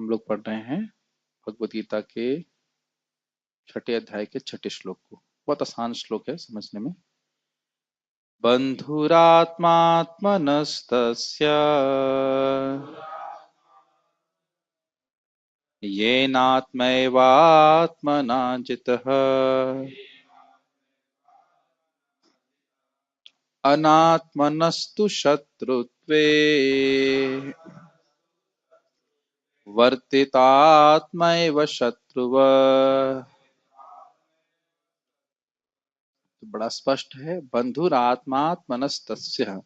हम लोग पढ़ रहे हैं भगवत गीता के 6ठे अध्याय के 6ठे श्लोक को। बहुत आसान श्लोक है समझने में। बंधुरात्मात्मनस्तस्य येनात्मैवात्मना जितः अनात्मनस्तु शत्रुत्वे वर्तितात्मैव शत्रुवः। तो बड़ा स्पष्ट है। बंधुरात्मात्मनस्तस्य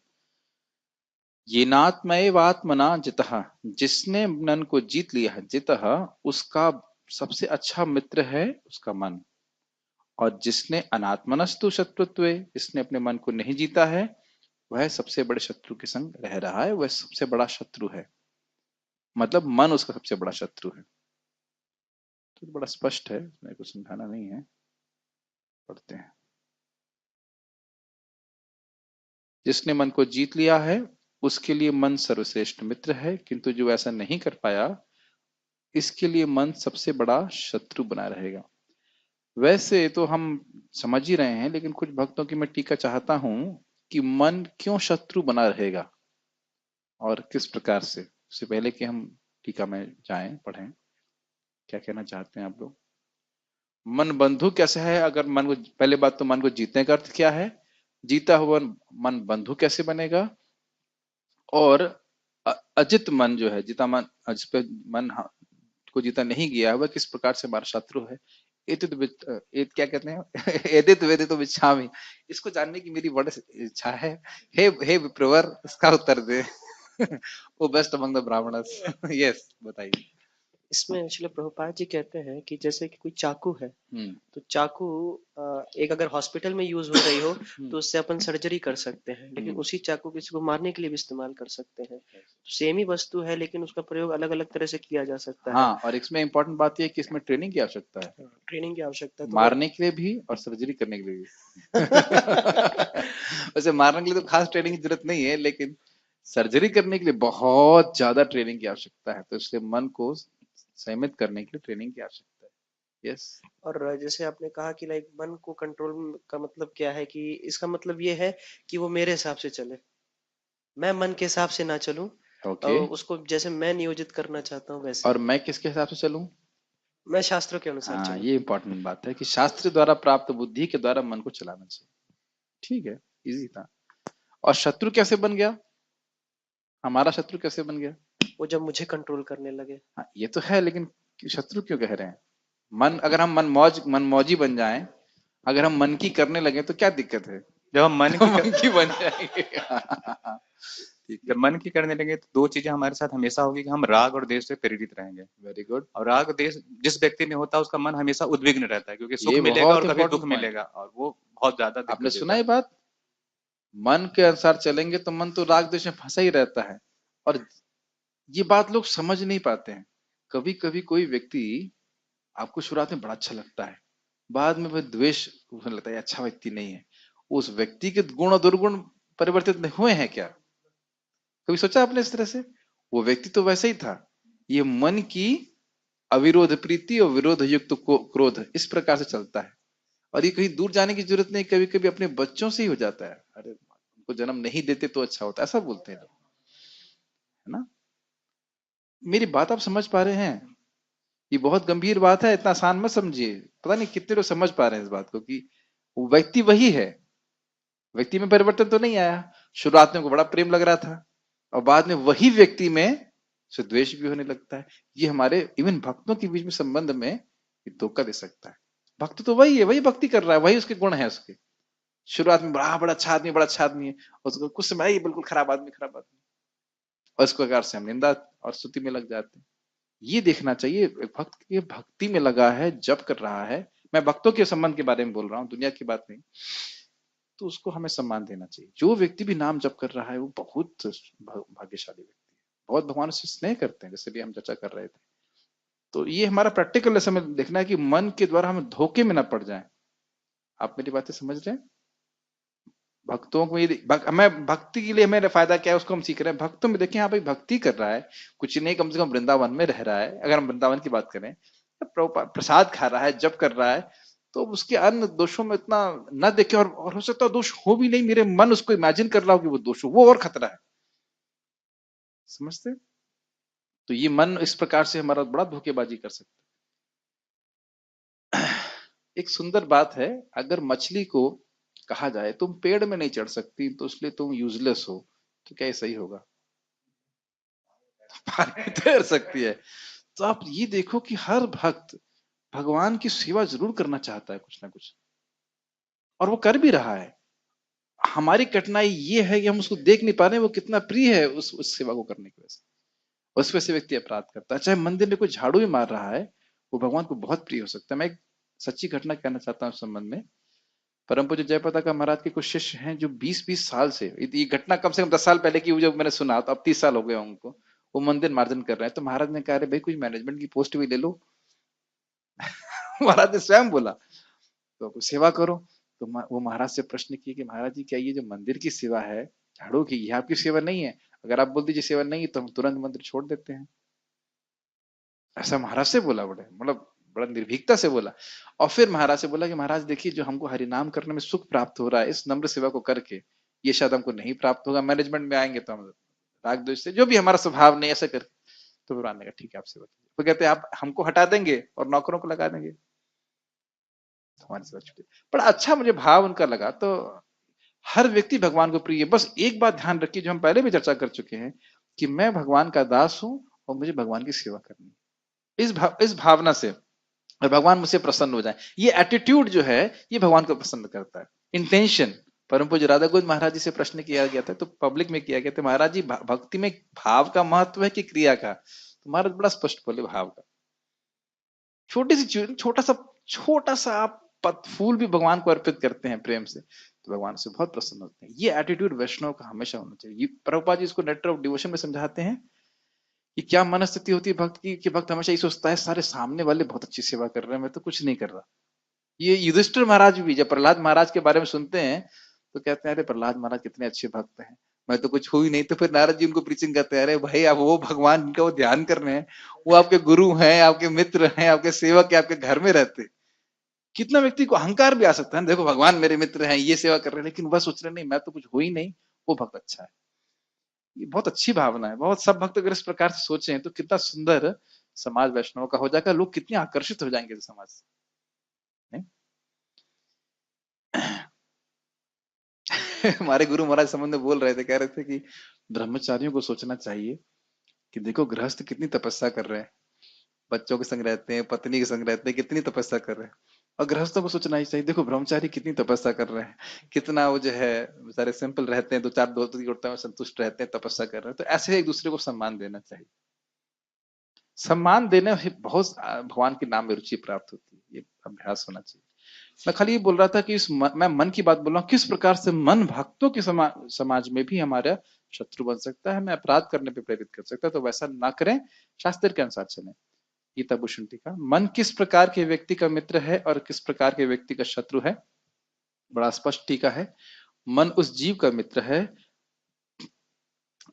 येनात्मैवात्मना जितः, जिसने मन को जीत लिया है, जितः उसका सबसे अच्छा मित्र है उसका मन। और जिसने अनात्मनस्तु शत्रुत्वे, जिसने अपने मन को नहीं जीता है वह सबसे बड़े शत्रु के संग रह रहा है, वह सबसे बड़ा शत्रु है। मतलब मन उसका सबसे बड़ा शत्रु है। तो बड़ा स्पष्ट है, मेरे को समझाना नहीं है, पढ़ते हैं। जिसने मन को जीत लिया है उसके लिए मन सर्वश्रेष्ठ मित्र है, किंतु जो ऐसा नहीं कर पाया इसके लिए मन सबसे बड़ा शत्रु बना रहेगा। वैसे तो हम समझ ही रहे हैं, लेकिन कुछ भक्तों की मैं टीका चाहता हूं कि मन क्यों शत्रु बना रहेगा और किस प्रकार से। उससे पहले कि हम टीका में जाएं, पढ़ें, क्या कहना चाहते हैं आप लोग। मन बंधु कैसे है? अगर मन को, पहले बात तो मन को जीतने का अर्थ क्या है? जीता हुआ मन बंधु कैसे बनेगा? और अजित मन जो है, जीता मन, जिस पे मन को जीता नहीं गया, वह किस प्रकार से हमारा शत्रु है। क्या कहते हैं एदित वेदित विच्छामि। इसको जानने की मेरी बड़ी इच्छा है। हे विप्रवर, इसका उत्तर दे। वो best among the Brahmanas. Yes, बताइए। इसमें एक्चुअली प्रभुपाद जी कहते हैं कि जैसे कि कोई चाकू है, हम्म तो चाकू एक अगर हॉस्पिटल में यूज हो रही हो तो उससे अपन सर्जरी कर सकते हैं, लेकिन उसी चाकू किसी को मारने के लिए भी इस्तेमाल कर सकते हैं। तो सेम ही वस्तु है, लेकिन उसका प्रयोग अलग अलग तरह से किया जा सकता है। हाँ, और इसमें इम्पोर्टेंट बात यह है कि इसमें ट्रेनिंग की आवश्यकता है। ट्रेनिंग की आवश्यकता है तो मारने के लिए भी और सर्जरी करने के लिए भी। वैसे मारने के लिए तो खास ट्रेनिंग की जरूरत नहीं है, लेकिन सर्जरी करने के लिए बहुत ज्यादा ट्रेनिंग की आवश्यकता है। तो इसलिए मन को संयमित करने के लिए ट्रेनिंग की आवश्यकता है। यस। और जैसे आपने कहा कि लाइक मन को कंट्रोल का मतलब क्या है, कि इसका मतलब ये है कि वो मेरे हिसाब से चले, मैं मन के हिसाब से ना चलूं। ओके। उसको जैसे मैं नियोजित करना चाहता हूँ वैसे और मैं किसके हिसाब से चलूं? मैं शास्त्रों के अनुसार हाँ, चलूं। ये इंपॉर्टेंट बात है कि शास्त्र द्वारा प्राप्त बुद्धि के द्वारा मन को चलाना चाहिए। ठीक है, इजी था। और शत्रु कैसे बन गया? हमारा शत्रु कैसे बन गया? वो जब मुझे कंट्रोल करने लगे। हाँ, ये तो है, लेकिन शत्रु क्यों कह रहे हैं? मन, अगर हम मन मौजी बन जाएं, अगर हम मन की करने लगे तो क्या दिक्कत है? जब हम मन तो की मन की बन जाएंगे। ठीक है, जब मन की करने लगे तो दो चीजें हमारे साथ हमेशा होगी कि हम राग और देश से प्रेरित रहेंगे। Very good. और राग देश जिस व्यक्ति में होता है उसका मन हमेशा उद्विग्न रहता है, क्योंकि सुख ये मिलेगा बहुत और कभी इंपॉर्टेंट दुख पॉइंट मिलेगा, है। और वो बहुत ज्यादा आपने दिक्कत सुना देता ये है। बात? मन के अनुसार चलेंगे तो मन तो राग द्वेष में फंसा ही रहता है। और ये बात लोग समझ नहीं पाते हैं। कभी कभी कोई व्यक्ति आपको शुरुआत में बड़ा अच्छा लगता है, बाद में वह द्वेष, उसे लगता है अच्छा व्यक्ति नहीं है। उस व्यक्ति के गुण और दुर्गुण परिवर्तित नहीं हुए हैं क्या? कभी सोचा आपने इस तरह से? वो व्यक्ति तो वैसे ही था। ये मन की अविरोध प्रीति और विरोध युक्त क्रोध इस प्रकार से चलता है। और ये कहीं दूर जाने की जरूरत नहीं, कभी कभी अपने बच्चों से ही हो जाता है। अरे उनको जन्म नहीं देते तो अच्छा होता, ऐसा बोलते हैं लोग, है ना? मेरी बात आप समझ पा रहे हैं? ये बहुत गंभीर बात है, इतना आसान मत समझिए। पता नहीं कितने लोग समझ पा रहे हैं इस बात को कि वो व्यक्ति वही है, व्यक्ति में परिवर्तन तो नहीं आया। शुरुआत में को बड़ा प्रेम लग रहा था और बाद में वही व्यक्ति में से द्वेष भी होने लगता है। ये हमारे इवन भक्तों के बीच में संबंध में ये धोखा दे सकता है। भक्त तो वही है, वही भक्ति कर रहा है, वही उसके गुण है उसके। शुरुआत में बड़ा अच्छा आदमी, बड़ा अच्छा आदमी है, उसको कुछ समय ये बिल्कुल खराब आदमी, खराब आदमी। और इस प्रकार से हम निंदा और स्तुति में लग जाते हैं। ये देखना चाहिए एक भक्त की भक्ति में लगा है, जप कर रहा है। मैं भक्तों के संबंध के बारे में बोल रहा हूँ, दुनिया की बात नहीं। तो उसको हमें सम्मान देना चाहिए। जो व्यक्ति भी नाम जप कर रहा है वो बहुत भाग्यशाली व्यक्ति है, बहुत भगवान से स्नेह करते हैं, जैसे भी हम चर्चा कर रहे थे। तो ये हमारा प्रैक्टिकल लेसन में देखना है कि मन के द्वारा हम धोखे में ना पड़ जाएं। आप मेरी बातें समझ रहे हैं? भक्तों को ये हमें भक्ति के लिए हमें फायदा क्या है उसको हम सीख रहे हैं। भक्तों में देखें, यहाँ पे भक्ति कर रहा है, कुछ नहीं, कम से कम वृंदावन में रह रहा है, अगर हम वृंदावन की बात करें, प्रसाद खा रहा है, जप कर रहा है, तो उसके अन्य दोषों में इतना न देखे, और हो सकता है दोष हो भी नहीं, मेरे मन उसको इमेजिन कर रहा हो कि वो दोष हो, वो और खतरा है। समझते? तो ये मन इस प्रकार से हमारा बड़ा धोखेबाजी कर सकता है। एक सुंदर बात है, अगर मछली को कहा जाए तुम पेड़ में नहीं चढ़ सकती तो इसलिए तुम यूजलेस हो, तो क्या ये सही होगा? पानी में तैर सकती है। तो आप ये देखो कि हर भक्त भगवान की सेवा जरूर करना चाहता है कुछ ना कुछ, और वो कर भी रहा है। हमारी कठिनाई ये है कि हम उसको देख नहीं पा रहे, वो कितना प्रिय है उस सेवा को करने की वजह से। उस वजह से व्यक्ति अपराध करता है। चाहे मंदिर में कोई झाड़ू भी मार रहा है, वो भगवान को बहुत प्रिय हो सकता है। मैं एक सच्ची घटना कहना चाहता हूँ इस संबंध में। परम पूज्य जयप्रताप महाराज के कुछ शिष्य हैं जो 20-20 साल से, ये घटना कम से कम 10 साल पहले की जब मैंने सुना, तो अब 30 साल हो गए उनको, वो मंदिर मार्जन कर रहे हैं। तो महाराज ने कहा, अरे भाई कुछ मैनेजमेंट की पोस्ट भी ले लो। महाराज ने स्वयं बोला, तो कुछ सेवा करो। तो वो महाराज से प्रश्न किए कि महाराज जी, क्या ये जो मंदिर की सेवा है, झाड़ू की, ये आपकी सेवा नहीं है? अगर आप बोल दीजिए सेवा नहीं है तो हम तुरंत मंदिर छोड़ देते हैं। ऐसा महाराज से बोला, बड़े मतलब बड़ा निर्भीकता से बोला। और फिर महाराज से बोला कि महाराज देखिए, जो हमको हरिनाम करने में सुख प्राप्त हो रहा है इस नम्र सेवा को करके, ये शायद हमको नहीं प्राप्त होगा। मैनेजमेंट में आएंगे तो हम राग द्वेष से, जो भी हमारा स्वभाव नहीं, ऐसा करके। तो भगवान ने कहा ठीक है, आप सेवा कीजिए। वो कहते हैं आप हमको हटा देंगे और नौकरों को लगा देंगे, हमारी सेवा छूटी। बड़ा अच्छा मुझे भाव उनका लगा। तो हर व्यक्ति भगवान को प्रिय है। बस एक बात ध्यान रखिए, जो हम पहले भी चर्चा कर चुके हैं, कि मैं भगवान का दास हूं और मुझे भगवान की सेवा करनी है। इस भावना से, और भगवान मुझसे प्रसन्न हो जाए, ये एटीट्यूड जो है, ये भगवान को पसंद करता है। इंटेंशन। परम पूज्य राधा गोविंद महाराज जी से प्रश्न किया गया था, तो पब्लिक में किया गया था, महाराज जी भक्ति में भाव का महत्व है कि क्रिया का? तो महाराज बड़ा स्पष्ट बोले, भाव का। छोटी सी चीज, छोटा सा आप फूल भी भगवान को अर्पित करते हैं प्रेम से, तो भगवान से बहुत प्रसन्न होते हैं। ये एटीट्यूड वैष्णव का हमेशा होना चाहिए। ये प्रभुपाद जी इसको लेटर ऑफ डिवोशन में समझाते हैं कि क्या मनस्थिति होती है भक्त की, कि भक्त हमेशा ये सोचता है सारे सामने वाले बहुत अच्छी सेवा कर रहे हैं, मैं तो कुछ नहीं कर रहा। ये युधिष्ठिर महाराज भी जब प्रहलाद महाराज के बारे में सुनते हैं, तो कहते हैं अरे प्रहलाद महाराज कितने अच्छे भक्त हैं, मैं तो कुछ हुई नहीं। तो फिर नारद जी उनको प्रीचिंग करते हैं, अरे भाई आप वो भगवान जिनका वो ध्यान कर रहे हैं, वो आपके गुरु हैं, आपके मित्र हैं, आपके सेवक है, आपके घर में रहते। कितना व्यक्ति को अहंकार भी आ सकता है, देखो भगवान मेरे मित्र हैं, ये सेवा कर रहे हैं, लेकिन वह सोच रहे नहीं, मैं तो कुछ हो ही नहीं, वो भक्त अच्छा है। ये बहुत अच्छी भावना है। बहुत सब भक्त अगर इस प्रकार से सोचें तो कितना सुंदर समाज वैष्णव का हो जाएगा। लोग कितने आकर्षित हो जाएंगे समाज से, नहीं? हमारे गुरु महाराज संबंध में बोल रहे थे, कह रहे थे कि ब्रह्मचारियों को सोचना चाहिए कि देखो गृहस्थ कितनी तपस्या कर रहे हैं, बच्चों के संग रहते हैं, पत्नी के संग रहते हैं, कितनी तपस्या कर रहे हैं। और गृहस्थों को सोचना ही चाहिए, देखो ब्रह्मचारी कितनी तपस्या कर रहे हैं, कितना वो जो है बेचारे सिंपल रहते हैं, दो चार धोती कुर्ता में संतुष्ट रहते हैं, तपस्या कर रहे हैं। तो ऐसे एक दूसरे को सम्मान देना चाहिए। सम्मान देने में बहुत भगवान के नाम में रुचि प्राप्त होती है, ये अभ्यास होना चाहिए। मैं खाली ये बोल रहा था कि मैं मन की बात बोल रहा हूँ, किस प्रकार से मन भक्तों के समाज में भी हमारा शत्रु बन सकता है, हमें अपराध करने पे प्रेरित कर सकता है। तो वैसा ना करें, शास्त्र के अनुसार चलें। गीता भूषण टीका। मन किस प्रकार के व्यक्ति का मित्र है और किस प्रकार के व्यक्ति का शत्रु है, बड़ा स्पष्ट टीका है। मन उस जीव का मित्र है,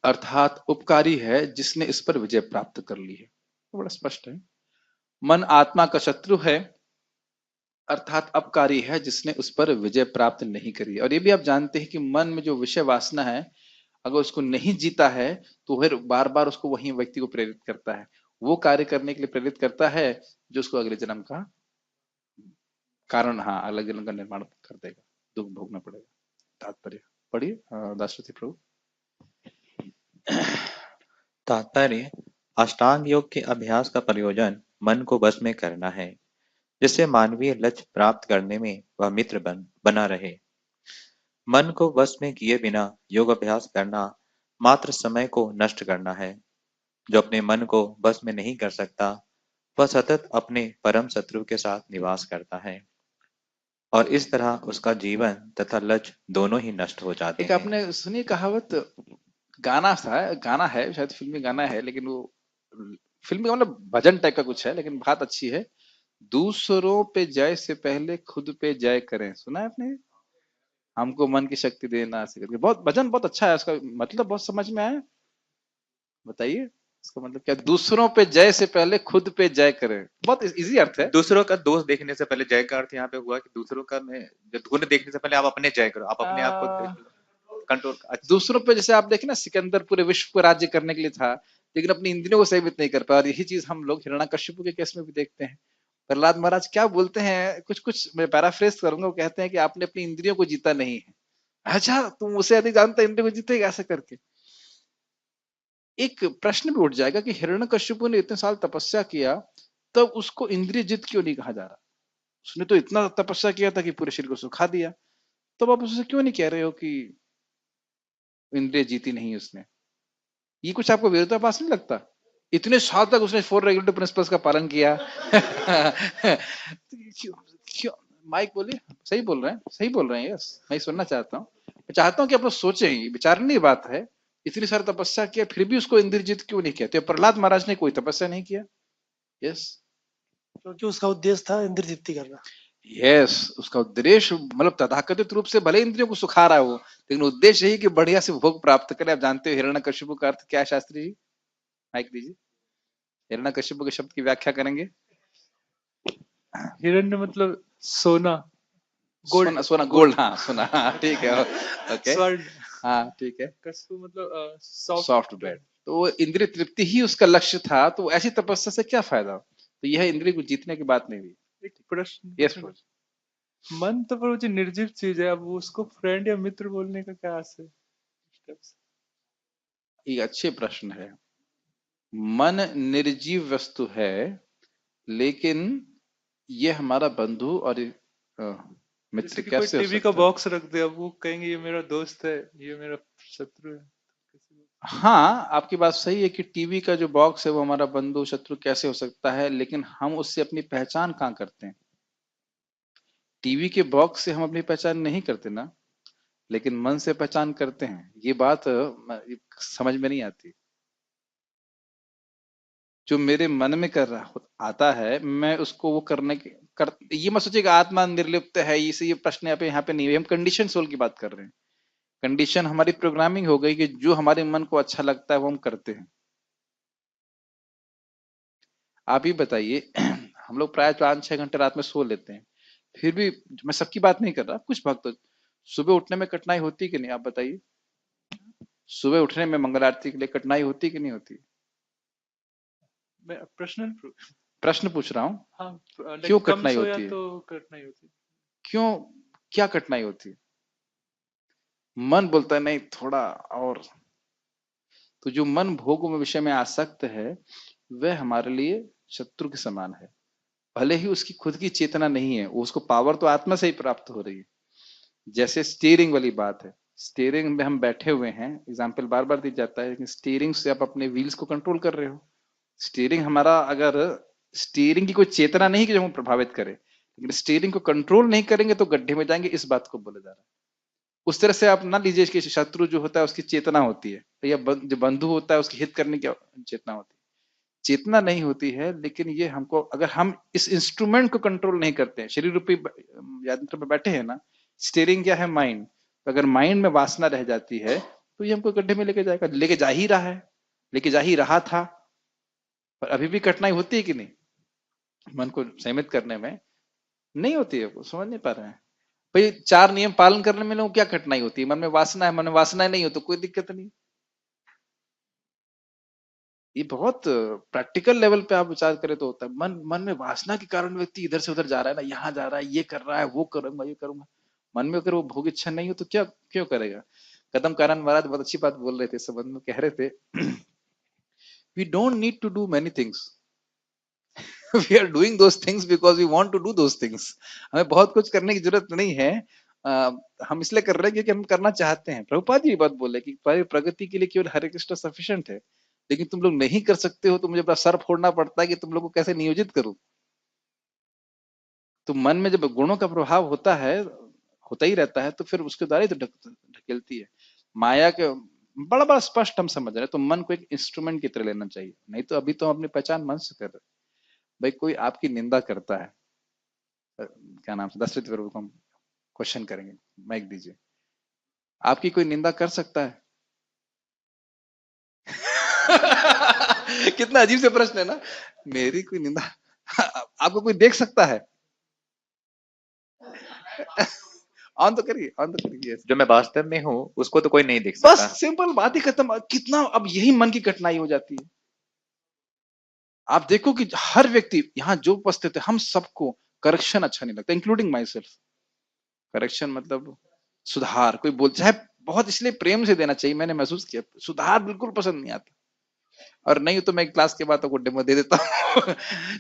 अर्थात उपकारी है, जिसने इस पर विजय प्राप्त कर ली है, तो बड़ा स्पष्ट है। मन आत्मा का शत्रु है, अर्थात अपकारी है, जिसने उस पर विजय प्राप्त नहीं करी। और ये भी आप जानते हैं कि मन में जो विषय वासना है, अगर उसको नहीं जीता है तो फिर बार बार उसको वही व्यक्ति को प्रेरित करता है, वो कार्य करने के लिए प्रेरित करता है जो उसको अगले जन्म का कारण, हाँ, अलग जन्म का निर्माण कर देगा, दुख भोगना पड़ेगा। तात्पर्य पढ़िए दाशरथी प्रभु। तात्पर्य, अष्टांग योग के अभ्यास का प्रयोजन मन को वश में करना है, जिससे मानवीय लक्ष्य प्राप्त करने में वह मित्र बना रहे। मन को वश में किए बिना योग अभ्यास करना मात्र समय को नष्ट करना है। जो अपने मन को वश में नहीं कर सकता, वह सतत अपने परम शत्रु के साथ निवास करता है, और इस तरह उसका जीवन तथा लक्ष्य दोनों ही नष्ट हो जाते एक हैं। आपने सुनी कहावत, गाना था, गाना है शायद, फिल्मी गाना है, लेकिन वो फिल्मी मतलब भजन टाइप का कुछ है, लेकिन बात अच्छी है। दूसरों पे जय से पहले खुद पे जय करें, सुना है आपने? हमको मन की शक्ति देना ऐसे करके। बहुत भजन बहुत अच्छा है, उसका मतलब बहुत समझ में आया। बताइए इसका मतलब क्या? दूसरों पे जय से पहले खुद पे जय करें, बहुत इजी अर्थ है। दूसरों का दोष देखने से पहले जय का अर्थ यहाँ पे हुआ कि दूसरों का में गुण देखने से पहले आप अपने जय करो, आप अपने आप को कंट्रोल। अच्छा, दूसरों पे जैसे आप देखें ना, सिकंदर पूरे विश्व को राज्य करने के लिए था, लेकिन अपनी इंद्रियों को सीमित नहीं कर पाया। और यही चीज हम लोग हिरण्यकश्यप के केस में भी देखते हैं। प्रहलाद महाराज क्या बोलते हैं, कुछ कुछ मैं पैराफ्रेज करूंगा, वो कहते हैं कि आपने अपनी इंद्रियों को जीता नहीं है। अच्छा, तुम उसे अधिक जानता, इंद्रियों को जीतेगा ऐसे करके। एक प्रश्न भी उठ जाएगा कि हिरण्यकश्यप ने इतने साल तपस्या किया, तब उसको इंद्रिय जित क्यों नहीं कहा जा रहा? उसने तो इतना तपस्या किया था कि पूरे शरीर को सुखा दिया, तो आप उससे क्यों नहीं कह रहे हो कि इंद्रिय जीती नहीं उसने? ये कुछ आपको विरोधाभास नहीं लगता? इतने साल तक उसने 4 रेगुलेटरी प्रिंसिपल्स का पालन किया। क्यों? क्यों? माइक बोलिए, सही बोल रहे हैं, सही बोल रहे हैं। यस, मैं सुनना चाहता हूँ। मैं चाहता हूँ कि आप लोग सोचें, विचारनीय बात है। इतनी सारी तपस्या किया, फिर भी उसको इंद्रजीत क्यों नहीं किया? तो प्रहलाद महाराज ने कोई तपस्या नहीं किया। यस, क्योंकि उसका उद्देश्य था इंद्रजीप्ति करना। यस, उसका उद्देश्य मतलब तथाकथित रूप से भले इंद्रियों को सुखा रहा है वो, लेकिन उद्देश्य यही कि बढ़िया से भोग प्राप्त करे। आप जानते हो हिरण्यकश्यप का अर्थ क्या है शास्त्री जी? माइक दीजिए। हिरण्यकश्यप के शब्द की व्याख्या करेंगे। हिरण्य मतलब सोना, गोल्ड। सोना, सोना, गोल्ड। हाँ, सोना। हाँ, ठीक है। ओके, स्वर्ण। हाँ ठीक है। कशु मतलब सॉफ्ट। Soft bread. तो वो इंद्रिय तृप्ति ही उसका लक्ष्य था, तो ऐसी तपस्या से क्या फायदा? तो यह इंद्रिय को जीतने की बात नहीं हुई। एक प्रश्न। यस, मन तो पर वो जो निर्जीव चीज है, अब उसको फ्रेंड या मित्र बोलने का क्या आस है? ये अच्छे प्रश्न है। मन निर्जीव वस्तु है, लेकिन ये हमारा बंधु और मित्र जैसे कि कोई कैसे हो टीवी का सकता है? बॉक्स रख दे, अब वो कहेंगे ये मेरा दोस्त है, ये मेरा शत्रु है। हाँ, आपकी बात सही है कि टीवी का जो बॉक्स है वो हमारा बंधु शत्रु कैसे हो सकता है, लेकिन हम उससे अपनी पहचान कहाँ करते हैं? टीवी के बॉक्स से हम अपनी पहचान नहीं करते ना, लेकिन मन से पहचान करते हैं। ये बात समझ में नहीं आती। जो मेरे मन में कर रहा आता है, मैं उसको वो करने के कर, ये मत सोचिएगा आत्मा निर्लिप्त है, इसे ये प्रश्न यहाँ पे नहीं है। हम कंडीशन सोल की बात कर रहे हैं। कंडीशन हमारी प्रोग्रामिंग हो गई कि जो हमारे मन को अच्छा लगता है वो हम करते हैं। आप ही बताइए, हम लोग प्राय 5-6 घंटे रात में सो लेते हैं, फिर भी, मैं सबकी बात नहीं कर रहा, कुछ भक्त सुबह उठने में कठिनाई होती कि नहीं? आप बताइए, सुबह उठने में मंगल आरती के लिए कठिनाई होती कि नहीं होती? मैं प्रश्न प्रश्न पूछ रहा हूँ। हाँ, क्यों कम कठिनाई सोया होती है? तो कठिनाई होती है। क्यों? क्या कठिनाई होती है? मन बोलता है नहीं थोड़ा और। तो जो मन भोग में विषय में आसक्त है, वह हमारे लिए शत्रु के समान है। भले ही उसकी खुद की चेतना नहीं है, उसको पावर तो आत्मा से ही प्राप्त हो रही है। जैसे स्टीयरिंग वाली बात है, स्टीयरिंग में हम बैठे हुए हैं, एग्जाम्पल बार बार दी जाता है, लेकिन स्टीयरिंग से आप अपने व्हील्स को कंट्रोल कर रहे हो। स्टीयरिंग हमारा, अगर स्टीयरिंग की कोई चेतना नहीं कि जो हमें प्रभावित करे, लेकिन स्टीयरिंग को कंट्रोल नहीं करेंगे तो गड्ढे में जाएंगे, इस बात को बोला जा रहा है। उस तरह से आप ना लीजिए कि शत्रु जो होता है उसकी चेतना होती है, या जो बंधु होता है उसकी हित करने की चेतना होती है। चेतना नहीं होती है, लेकिन ये हमको, अगर हम इस इंस्ट्रूमेंट को कंट्रोल नहीं करते हैं, शरीर रूपी यंत्र में बैठे हैं ना, स्टीयरिंग क्या है? माइंड। तो अगर माइंड में वासना रह जाती है, तो ये हमको गड्ढे में लेके जाएगा, लेके जा ही रहा है, लेके जा ही रहा था। पर अभी भी कठिनाई होती है कि नहीं मन को सीमित करने में? नहीं होती है, वो समझ नहीं पा रहे हैं। भाई 4 नियम पालन करने में लोगों को क्या कठिनाई होती है? मन में वासना है, मन में वासना नहीं हो तो कोई दिक्कत नहीं। ये बहुत प्रैक्टिकल लेवल पे आप विचार करें तो होता है। मन में वासना के कारण व्यक्ति इधर से उधर जा रहा है ना, यहाँ जा रहा है, ये कर रहा है, वो करूंगा, ये करूंगा। मन में अगर वो भोग इच्छा नहीं हो तो क्या क्यों करेगा? कदम कारण महाराज बहुत अच्छी बात बोल रहे थे, संबंध में कह रहे थे, we don't need to do many things, we are doing those things because we want to do those things. हमें बहुत कुछ करने की जरूरत नहीं है, हम इसलिए कर रहे हैं क्योंकि हम करना चाहते हैं। प्रभुपाद जी बात बोले कि प्रगति के लिए केवल हरे कृष्ण सफिशिएंट है, लेकिन तुम लोग नहीं कर सकते हो तो मुझे अपना सर फोड़ना पड़ता है कि तुम लोग को कैसे नियोजित करूं। तो मन में जब गुणों का प्रभाव होता है, होता ही रहता है, तो फिर उसके द्वारा ही तो ढकेलती है माया के। बड़ा बड़ा स्पष्ट हम समझ रहे हैं, तो मन को एक इंस्ट्रूमेंट की तरह लेना चाहिए, नहीं तो अभी तो हम अपनी पहचान मन से कर रहे हैं। भाई कोई आपकी निंदा करता है, क्या नाम से, दशरथ प्रभु को क्वेश्चन करेंगे, माइक दीजिए। आपकी कोई निंदा कर सकता है? कितना अजीब से प्रश्न है ना। मेरी कोई निंदा आपको कोई देख सकता है? ऑन तो करिए, ऑन तो करिए। जो मैं वास्तव में हूँ उसको तो कोई नहीं देख बस सकता। सिंपल बात ही खत्म। कितना अब यही मन की कठिनाई हो जाती है। आप देखो कि हर व्यक्ति यहाँ जो उपस्थित है, हम सबको करेक्शन अच्छा नहीं लगता, इंक्लूडिंग माई सेल्फ। करेक्शन मतलब सुधार, कोई बोल चाहे बहुत इसलिए प्रेम से देना चाहिए, मैंने महसूस किया, सुधार बिल्कुल पसंद नहीं आता। और नहीं तो मैं क्लास के बाद को डेमो दे देता हूँ।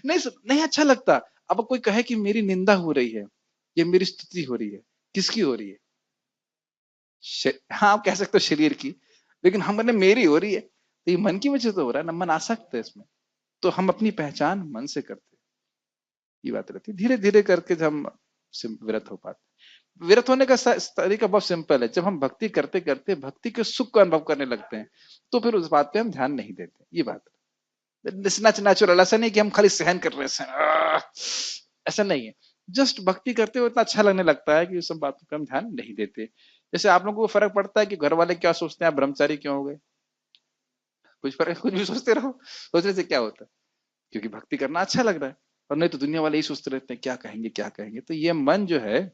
नहीं अच्छा लगता। अब कोई कहे कि मेरी निंदा हो रही है, ये मेरी स्तुति हो रही है, किसकी हो रही है? हाँ, आप कह सकते हो शरीर की, लेकिन हमने मेरी हो रही है, तो ये मन की वजह से तो हो रहा है ना, मन आसक्त है इसमें। तो हम अपनी पहचान मन से करते हैं, ये बात रहती है। धीरे धीरे करके जब हम विरत हो पाते, विरत होने का तरीका बहुत सिंपल है। जब हम भक्ति करते करते भक्ति के सुख को अनुभव करने लगते हैं, तो फिर उस बात पे हम ध्यान नहीं देते। ये बात नेचुरल, ऐसा नहीं कि हम खाली सहन कर रहे हैं, ऐसा नहीं है। जस्ट भक्ति करते हुए इतना अच्छा लगने लगता है कि उस सब बातों पर हम ध्यान नहीं देते। जैसे आप लोगों को फर्क पड़ता है कि घर वाले क्या सोचते हैं, आप ब्रह्मचारी क्यों हो गए? कुछ फर्क, कुछ भी सोचते रहो, सोचने से क्या होता है? क्योंकि भक्ति करना अच्छा लग रहा है। और नहीं तो दुनिया वाले ही सोचते रहते हैं क्या कहेंगे क्या कहेंगे। तो ये मन जो है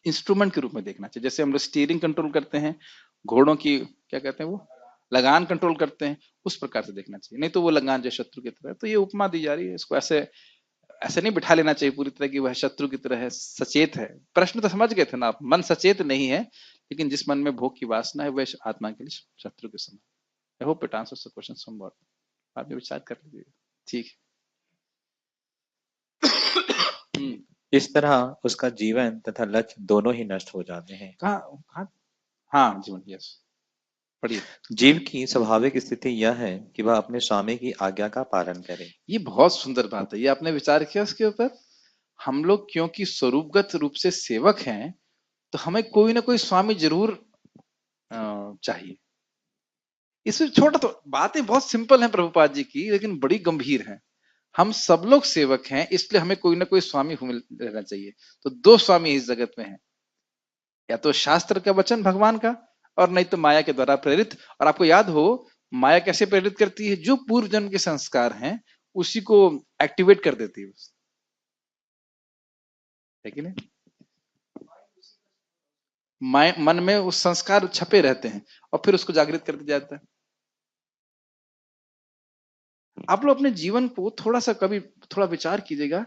इंस्ट्रूमेंट के रूप में देखना चाहिए। जैसे हम लोग स्टीयरिंग कंट्रोल करते हैं, घोड़ों की क्या कहते हैं वो लगान कंट्रोल करते हैं, उस प्रकार से देखना चाहिए। नहीं तो वो लगान जो शत्रु की तरह है। तो ये उपमा दी जा रही है, इसको ऐसे ऐसे नहीं बिठा लेना चाहिए पूरी तरह कि वह शत्रु की तरह है, सचेत है। प्रश्न तो समझ गए थे ना आप, मन सचेत नहीं है, लेकिन जिस मन में भोग की वासना है वह आत्मा के लिए शत्रु के समान। I hope it answers the question somewhat. आप भी विचार कर लीजिए। ठीक है। इस तरह उसका जीवन तथा लक्ष्य दोनों ही नष्ट हो जाते हैं। कहाँ? हाँ जीवन, यस, पढ़िए। जीव की स्वाभाविक स्थिति यह है कि वह अपने स्वामी की आज्ञा का पालन करे। ये बहुत सुंदर बात है। ये आपने विचार किया उसके ऊपर? हम लोग क्योंकि स्वरूपगत रूप से सेवक हैं, तो हमें कोई ना कोई स्वामी जरूर चाहिए। इसमें छोटा तो बातें बहुत सिंपल हैं प्रभुपाद जी की, लेकिन बड़ी गंभीर हैं। हम सब लोग सेवक हैं, इसलिए हमें कोई ना कोई स्वामी रहना चाहिए। तो दो स्वामी इस जगत में हैं, या तो शास्त्र का वचन भगवान का, और नहीं तो माया के द्वारा प्रेरित। और आपको याद हो माया कैसे प्रेरित करती है? जो पूर्व जन्म के संस्कार हैं उसी को एक्टिवेट कर देती है कि नहीं? मन में उस संस्कार छपे रहते हैं और फिर उसको जागृत कर दिया जाता है। आप लोग अपने जीवन को थोड़ा सा कभी थोड़ा विचार कीजिएगा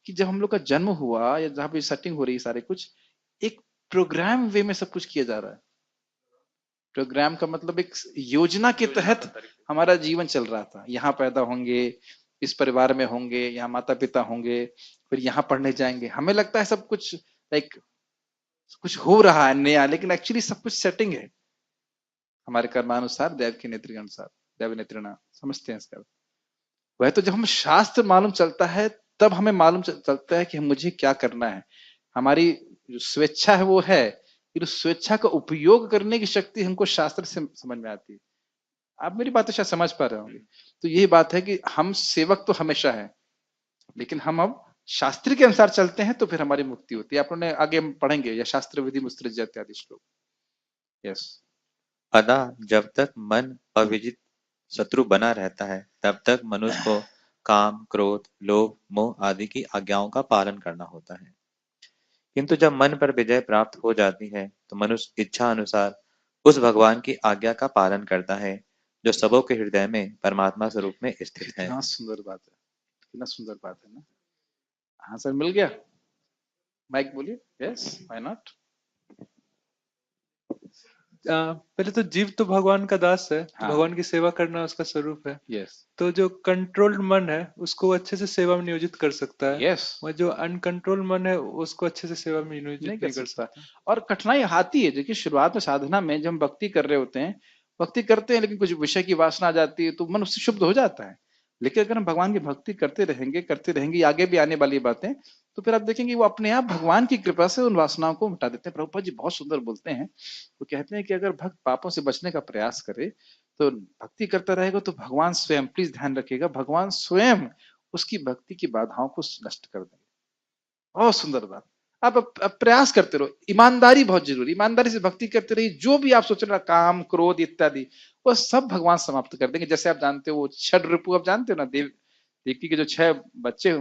कि जब हम लोग का जन्म हुआ या जहां पे सेटिंग हो रही है, सारे कुछ एक प्रोग्राम वे में सब कुछ किया जा रहा है। प्रोग्राम का मतलब एक योजना के तहत हमारा जीवन चल रहा था। यहाँ पैदा होंगे, इस परिवार में होंगे, यहाँ माता पिता होंगे, फिर यहाँ पढ़ने जाएंगे। हमें लगता है सब कुछ लाइक कुछ हो रहा है नया, लेकिन एक्चुअली सब कुछ सेटिंग है हमारे कर्मानुसार, देव की नेत्री अनुसार, देव नेत्रिणा समझते हैं इसका। वह तो जब हम शास्त्र मालूम चलता है तब हमें मालूम चलता है कि मुझे क्या करना है। हमारी जो स्वेच्छा है वो है, फिर उस स्वेच्छा का उपयोग करने की शक्ति हमको शास्त्र से समझ में आती है। आप मेरी बातें शायद समझ पा रहे होंगे। तो यही बात है कि हम सेवक तो हमेशा है, लेकिन हम अब शास्त्र के अनुसार चलते हैं तो फिर हमारी मुक्ति होती है। आप लोगों ने आगे पढ़ेंगे या शास्त्र विधि मुस्तृज्य इत्यादि श्लोक। यस। अतः जब तक मन अविजित शत्रु बना रहता है तब तक मनुष्य को काम, क्रोध, लोभ, मोह आदि की आज्ञाओं का पालन करना होता है। किंतु जब मन पर विजय प्राप्त हो जाती है तो मनुष्य इच्छा अनुसार उस भगवान की आज्ञा का पालन करता है जो सबों के हृदय में परमात्मा स्वरूप में स्थित है। कितना सुंदर बात है, कितना सुंदर बात है ना। हाँ सर, मिल गया? माइक बोलिए। Yes, why not. पहले तो जीव तो भगवान का दास है, तो हाँ। भगवान की सेवा करना उसका स्वरूप है। यस तो जो कंट्रोल्ड मन है उसको वो अच्छे से सेवा में नियोजित कर सकता है, यस, और जो अनकंट्रोल्ड मन है उसको अच्छे से सेवा में नियोजित नहीं नहीं कर कर सकता। सकता। और कठिनाई आती है, देखिए शुरुआत में साधना में जब हम भक्ति कर रहे होते हैं, भक्ति करते हैं लेकिन कुछ विषय की वासना आ जाती है तो मन उससे शुद्ध हो जाता है। लेकिन अगर हम भगवान की भक्ति करते रहेंगे, आगे भी आने वाली बातें, तो फिर आप देखेंगे वो अपने आप भगवान की कृपा से उन वासनाओं को हटा देते हैं। प्रभुपाद जी बहुत सुंदर बोलते हैं, वो कहते हैं कि अगर भक्त पापों से बचने का प्रयास करे तो भक्ति करता रहेगा तो भगवान स्वयं, प्लीज ध्यान रखिएगा, भगवान स्वयं उसकी भक्ति की बाधाओं को नष्ट कर देंगे। बहुत सुंदर बात। आप प्रयास करते रहो। ईमानदारी बहुत जरूरी, ईमानदारी से भक्ति करते रहिए। जो भी आप सोच रहे हो, काम क्रोध इत्यादि, वो सब भगवान समाप्त कर देंगे। जैसे आप जानते हो वो छठ रिपु, आप जानते हो ना, देवकी के जो 6 बच्चे,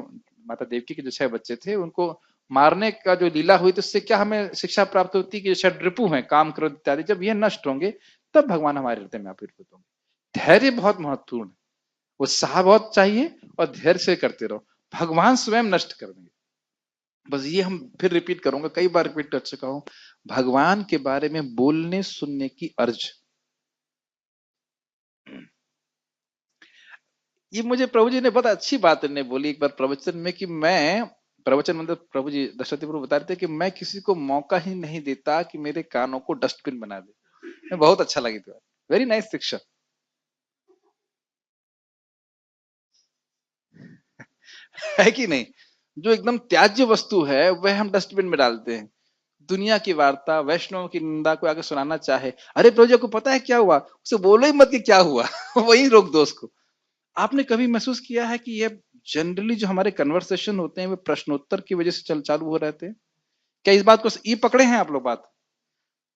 माता देवकी के जो 6 बच्चे थे, उनको मारने का जो लीला हुई, तो उससे क्या हमें शिक्षा प्राप्त होती है कि जो 6 रिपु हैं, काम क्रोध इत्यादि, जब ये नष्ट होंगे तब भगवान हमारे हृदय में आविर्भूत होंगे। धैर्य बहुत महत्वपूर्ण है, उत्साह बहुत चाहिए, और धैर्य से करते रहो, भगवान स्वयं नष्ट कर देंगे। बस ये हम फिर रिपीट करूंगा, कई बार रिपीट कर चुका हूं, भगवान के बारे में बोलने सुनने की अर्ज। ये मुझे प्रभु जी ने बहुत अच्छी बात ने बोली एक बार प्रवचन में, कि मैं, प्रवचन मतलब प्रभु जी दशरथी प्रभु बता रहे थे कि मैं किसी को मौका ही नहीं देता कि मेरे कानों को डस्टबिन बना दे। मैं बहुत अच्छा लगी थी, वेरी नाइस शिक्षा। है कि नहीं? जो एकदम त्याज्य वस्तु है वह हम डस्टबिन में डालते हैं। दुनिया की वार्ता, वैष्णव की निंदा को आगे सुनाना चाहे, अरे प्रभु जी को पता है क्या हुआ, उसे बोलो ही मत कि क्या हुआ वही रोक दो उसको। आपने कभी महसूस किया है कि ये जनरली जो हमारे कन्वर्सेशन होते हैं वे प्रश्नोत्तर की वजह से चालू हो रहते हैं? क्या इस बात को ये पकड़े हैं आप लोग बात?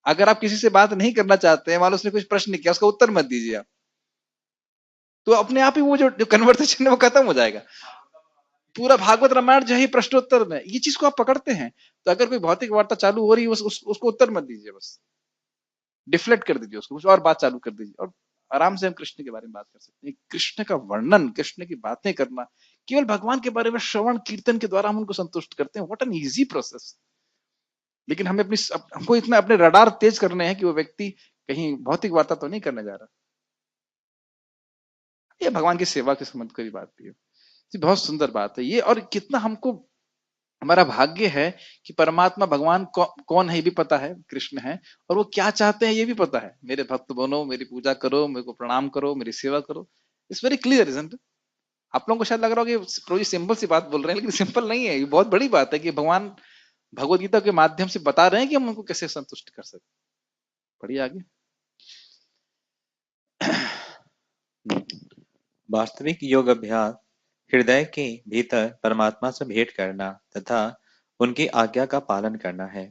अगर आप किसी से बात नहीं करना चाहते हैं, मान लो उसने कुछ प्रश्न किया, उसका उत्तर मत दीजिए आप, तो अपने आप ही वो जो कन्वर्सेशन है वो खत्म हो जाएगा। पूरा भागवत रामायण जो है प्रश्नोत्तर में, ये चीज को आप पकड़ते हैं। तो अगर कोई भौतिक वार्ता चालू हो रही है, उसको उत्तर मत दीजिए, बस डिफ्लेक्ट कर दीजिए उसको, कुछ और बात चालू कर दीजिए, और आराम से हम कृष्ण के बारे में बात कर सकते हैं। कृष्ण का वर्णन, कृष्ण की बातें करना, केवल भगवान के बारे में श्रवण कीर्तन के द्वारा हम उनको संतुष्ट करते हैं। What an easy process. लेकिन हमें हमको इतना अपने रडार तेज करने हैं कि वो व्यक्ति कहीं भौतिक वार्ता तो नहीं करने जा रहा। ये भगवान की सेवा के संबंध की बात भी है। बहुत सुंदर बात है ये, और कितना हमको, हमारा भाग्य है कि परमात्मा भगवान कौन है ये भी पता है, कृष्ण है, और वो क्या चाहते हैं ये भी पता है। मेरे भक्त बनो, मेरी पूजा करो, मेरे को प्रणाम करो, मेरी सेवा करो। It's very clear, isn't it? आप लोगों को शायद लग रहा होगा कि प्रो जी सिंपल सी बात बोल रहे हैं, लेकिन सिंपल नहीं है, ये बहुत बड़ी बात है कि भगवान भगवत गीता के माध्यम से बता रहे हैं कि हम उनको कैसे संतुष्ट कर सकते। पढ़िए आगे। वास्तविक योग अभ्यास हृदय के भीतर परमात्मा से भेंट करना तथा उनकी आज्ञा का पालन करना है।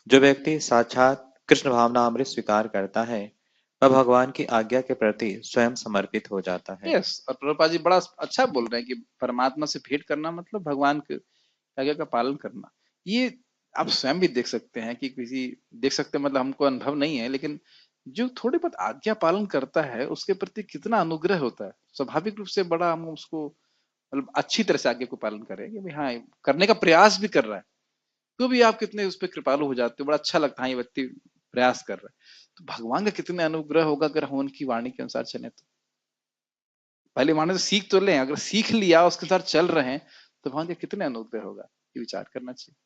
जो व्यक्ति साक्षात कृष्ण भावनामृत स्वीकार करता है, वह भगवान की आज्ञा के प्रति स्वयं समर्पित हो जाता है। यस, और प्रभुपाद जी बड़ा अच्छा बोल रहे हैं कि परमात्मा से भेंट करना मतलब भगवान की आज्ञा का पालन करना। ये आप स्वयं भी देख सकते हैं कि किसी, देख सकते हैं मतलब हमको अनुभव नहीं है, लेकिन जो थोड़े बहुत आज्ञा पालन करता है उसके प्रति कितना अनुग्रह होता है। स्वाभाविक रूप से बड़ा हम उसको मतलब अच्छी तरह से आज्ञा को पालन करें कि भाई हाँ करने का प्रयास भी कर रहा है, तो भी आप कितने उस पर कृपालु हो जाते हो। बड़ा अच्छा लगता है ये व्यक्ति प्रयास कर रहा है, तो भगवान का कितने अनुग्रह होगा अगर हम उनकी वाणी के अनुसार चले। तो पहले माने तो सीख तो लें, अगर सीख लिया उसके साथ चल रहे हैं तो भगवान का कितने अनुग्रह होगा, ये विचार करना चाहिए।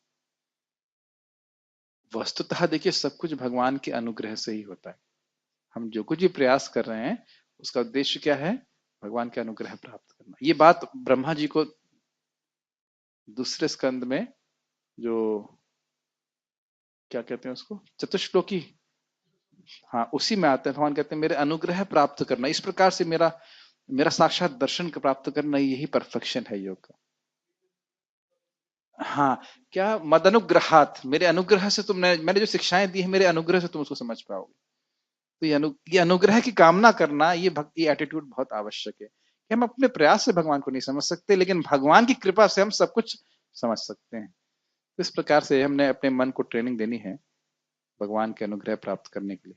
वस्तुतः देखिए सब कुछ भगवान के अनुग्रह से ही होता है। हम जो कुछ भी प्रयास कर रहे हैं उसका उद्देश्य क्या है? भगवान के अनुग्रह प्राप्त करना। ये बात ब्रह्मा जी को दूसरे स्कंद में, जो क्या कहते हैं उसको, चतुश्लोकी, हाँ उसी में आता है। भगवान कहते हैं मेरे अनुग्रह प्राप्त करना, इस प्रकार से मेरा मेरा साक्षात दर्शन प्राप्त करना, यही परफेक्शन है योग का। हाँ, क्या मद अनुग्रहात, मेरे अनुग्रह से तुमने, मैंने जो शिक्षाएं दी है मेरे अनुग्रह से तुम उसको समझ पाओगे। तो ये अनुग्रह की कामना करना, ये भक्ति एटीट्यूड बहुत आवश्यक है कि हम अपने प्रयास से भगवान को नहीं समझ सकते, लेकिन भगवान की कृपा से हम सब कुछ समझ सकते हैं। इस प्रकार से हमने अपने मन को ट्रेनिंग देनी है भगवान के अनुग्रह प्राप्त करने के लिए।